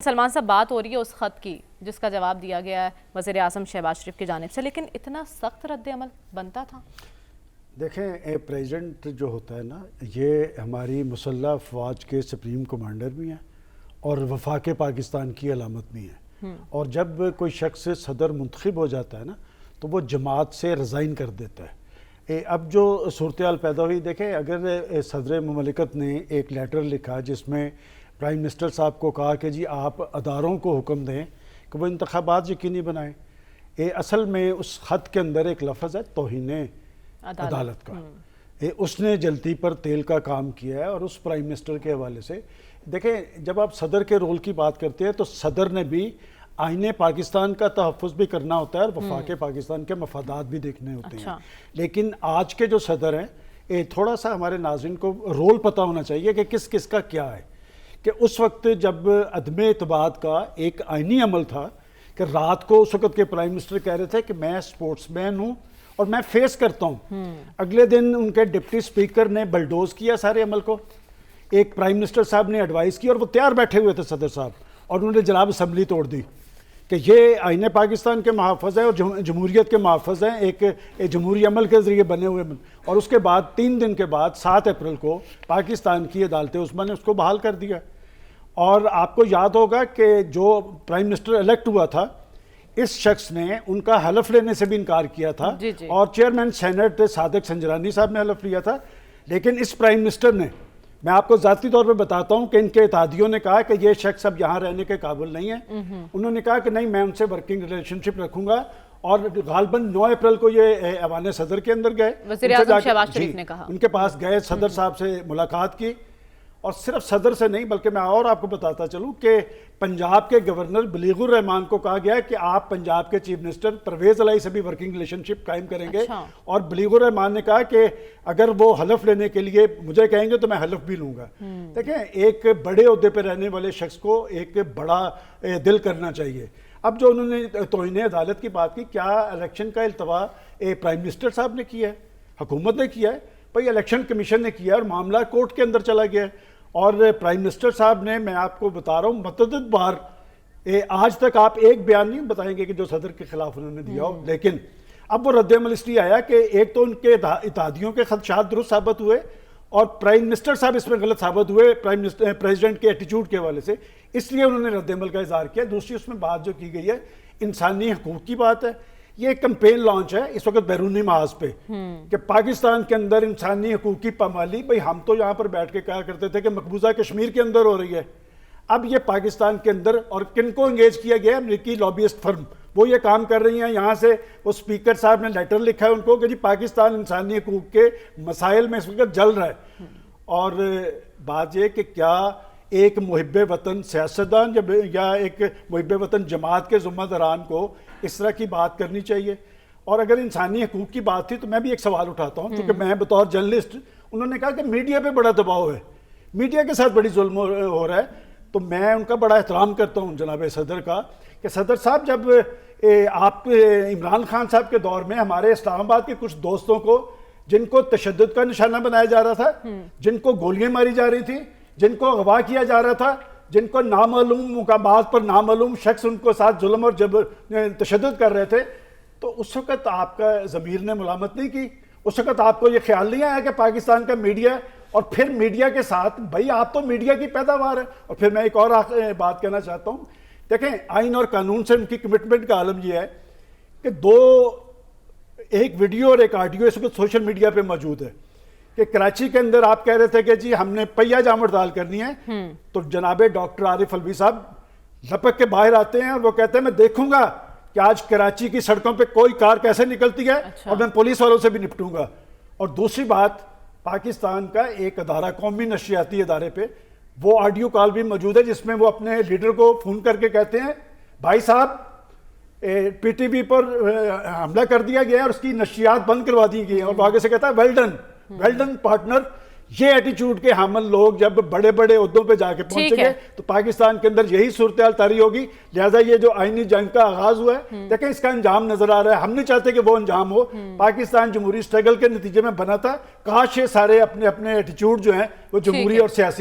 سلمان صاحب بات ہو رہی ہے اس خط کی جس کا جواب دیا گیا ہے وزیر اعظم شہباز شریف کی جانب سے، لیکن اتنا سخت رد عمل بنتا تھا؟ دیکھیں پریزیڈنٹ جو ہوتا ہے نا، یہ ہماری مسلح افواج کے سپریم کمانڈر بھی ہیں اور وفاق پاکستان کی علامت بھی ہیں، اور جب کوئی شخص صدر منتخب ہو جاتا ہے نا تو وہ جماعت سے ریزائن کر دیتا ہے۔ اب جو صورتحال پیدا ہوئی، دیکھیں اگر صدر مملکت نے ایک لیٹر لکھا جس میں پرائم منسٹر صاحب کو کہا کہ جی آپ اداروں کو حکم دیں کہ وہ انتخابات یقینی بنائیں، اصل میں اس خط کے اندر ایک لفظ ہے توہین عدالت کا۔ اس نے جلتی پر تیل کا کام کیا ہے، اور اس پرائم منسٹر کے حوالے سے دیکھیں جب آپ صدر کے رول کی بات کرتے ہیں تو صدر نے بھی آئین پاکستان کا تحفظ بھی کرنا ہوتا ہے اور وفاق پاکستان کے مفادات بھی دیکھنے ہوتے ہیں۔ لیکن آج کے جو صدر ہیں، تھوڑا سا ہمارے ناظرین کو رول پتہ ہونا چاہیے کہ کس کس کا کیا ہے، کہ اس وقت جب عدم اعتماد کا ایک آئینی عمل تھا کہ رات کو اس وقت کے پرائم منسٹر کہہ رہے تھے کہ میں سپورٹس مین ہوں اور میں فیس کرتا ہوں، اگلے دن ان کے ڈپٹی سپیکر نے بلڈوز کیا سارے عمل کو، ایک پرائم منسٹر صاحب نے ایڈوائز کی اور وہ تیار بیٹھے ہوئے تھے صدر صاحب، اور انہوں نے جناب اسمبلی توڑ دی کہ یہ آئین پاکستان کے محافظ ہیں اور جمہوریت کے محافظ ہیں، ایک جمہوری عمل کے ذریعے بنے ہوئے، اور اس کے بعد 3 دن کے بعد 7 اپریل کو پاکستان کی عدالت عظمیٰ نے اس کو بحال کر دیا۔ اور آپ کو یاد ہوگا کہ جو پرائم منسٹر الیکٹ ہوا تھا اس شخص نے ان کا حلف لینے سے بھی انکار کیا تھا، اور چیئرمین سینٹ صادق سنجرانی صاحب نے حلف لیا تھا، لیکن اس پرائم منسٹر نے، میں آپ کو ذاتی طور پہ بتاتا ہوں کہ ان کے اتحادیوں نے کہا کہ یہ شخص اب یہاں رہنے کے قابل نہیں ہے، انہوں نے کہا کہ نہیں میں ان سے ورکنگ ریلیشن شپ رکھوں گا، اور غالباً 9 اپریل کو یہ ایوان صدر کے اندر گئے، وزیر اعظم شہباز شریف نے کہا ان کے پاس گئے، صدر صاحب سے ملاقات کی، اور صرف صدر سے نہیں بلکہ میں اور آپ کو بتاتا چلوں کہ پنجاب کے گورنر بلیغ الرحمان کو کہا گیا کہ آپ پنجاب کے چیف منسٹر پرویز الہی سے بھی ورکنگ ریلیشن شپ قائم کریں گے، اور بلیغ الرحمان نے کہا کہ اگر وہ حلف لینے کے لیے مجھے کہیں گے تو میں حلف بھی لوں گا۔ دیکھیں ایک بڑے عہدے پہ رہنے والے شخص کو ایک بڑا دل کرنا چاہیے۔ اب جو انہوں نے توہین عدالت کی بات کی، کیا الیکشن کا التوا پرائم منسٹر صاحب نے کیا ہے، حکومت نے کیا ہے؟ بھئی الیکشن کمیشن نے کیا اور معاملہ کورٹ کے اندر چلا گیا ہے، اور پرائم منسٹر صاحب نے، میں آپ کو بتا رہا ہوں متعدد بار، آج تک آپ ایک بیان نہیں بتائیں گے کہ جو صدر کے خلاف انہوں نے دیا ہو، لیکن اب وہ رد عمل اس لیے آیا کہ ایک تو ان کے اتحادیوں کے خدشات درست ثابت ہوئے، اور پرائم منسٹر صاحب اس میں غلط ثابت ہوئے پریزیڈنٹ کے ایٹیچیوڈ کے حوالے سے، اس لیے انہوں نے رد عمل کا اظہار کیا۔ دوسری اس میں بات جو کی گئی ہے انسانی حقوق کی بات ہے، یہ ایک کمپین لانچ ہے اس وقت بیرونی محاذ پہ کہ پاکستان کے اندر انسانی حقوق کی پامالی، بھئی ہم تو یہاں پر بیٹھ کے کہا کرتے تھے کہ مقبوضہ کشمیر کے اندر ہو رہی ہے، اب یہ پاکستان کے اندر، اور کن کو انگیج کیا گیا ہے؟ امریکی لابیسٹ فرم، وہ یہ کام کر رہی ہیں یہاں سے، وہ سپیکر صاحب نے لیٹر لکھا ہے ان کو کہ جی پاکستان انسانی حقوق کے مسائل میں اس وقت جل رہا ہے۔ اور بات یہ کہ کیا ایک محب وطن سیاستدان یا ایک محب وطن جماعت کے ذمہ داران کو اس طرح کی بات کرنی چاہیے؟ اور اگر انسانی حقوق کی بات تھی تو میں بھی ایک سوال اٹھاتا ہوں، کیونکہ میں بطور جرنلسٹ، انہوں نے کہا کہ میڈیا پہ بڑا دباؤ ہے، میڈیا کے ساتھ بڑی ظلم ہو رہا ہے، تو میں ان کا بڑا احترام کرتا ہوں جناب صدر کا کہ صدر صاحب جب آپ عمران خان صاحب کے دور میں ہمارے اسلام آباد کے کچھ دوستوں کو، جن کو تشدد کا نشانہ بنایا جا رہا تھا، جن کو گولیاں ماری جا رہی تھیں، جن کو اغوا کیا جا رہا تھا، جن کو نامعلوم مقامات پر نامعلوم شخص ان کو ساتھ ظلم اور تشدد کر رہے تھے، تو اس وقت آپ کا ضمیر نے ملامت نہیں کی؟ اس وقت آپ کو یہ خیال نہیں آیا کہ پاکستان کا میڈیا، اور پھر میڈیا کے ساتھ، بھائی آپ تو میڈیا کی پیداوار ہے۔ اور پھر میں ایک اور بات کہنا چاہتا ہوں، دیکھیں آئین اور قانون سے ان کی کمٹمنٹ کا عالم یہ ہے کہ ایک ویڈیو اور ایک آڈیو اس وقت سوشل میڈیا پہ موجود ہے کہ کراچی کے اندر آپ کہہ رہے تھے کہ جی ہم نے پہیہ جام ہڑتال کرنی ہے، تو جناب ڈاکٹر عارف الوی صاحب لپک کے باہر آتے ہیں اور وہ کہتے ہیں میں دیکھوں گا کہ آج کراچی کی سڑکوں پہ کوئی کار کیسے نکلتی ہے، اور میں پولیس والوں سے بھی نپٹوں گا۔ اور دوسری بات، پاکستان کا ایک ادارہ، قومی نشریاتی ادارے پہ وہ آڈیو کال بھی موجود ہے جس میں وہ اپنے لیڈر کو فون کر کے کہتے ہیں بھائی صاحب پی ٹی وی پر حملہ کر دیا گیا ہے اور اس کی نشریات بند کروا دی گئی ہیں، اور وہ آگے سے کہتا ہے ویل ڈن پارٹنر۔ یہ ایٹیچیوڈ کے حامل لوگ جب بڑے بڑے عہدوں پہ جا کے پہنچیں گے تو پاکستان کے اندر یہی صورتحال طاری ہوگی۔ لہٰذا یہ جو آئینی جنگ کا آغاز ہوا ہے، دیکھیں اس کا انجام نظر آ رہا ہے، ہم نہیں چاہتے کہ وہ انجام ہو، پاکستان جمہوری اسٹرگل کے نتیجے میں بنا تھا، کاش یہ سارے اپنے اپنے ایٹیچیوڈ جو ہیں وہ جمہوری اور سیاسی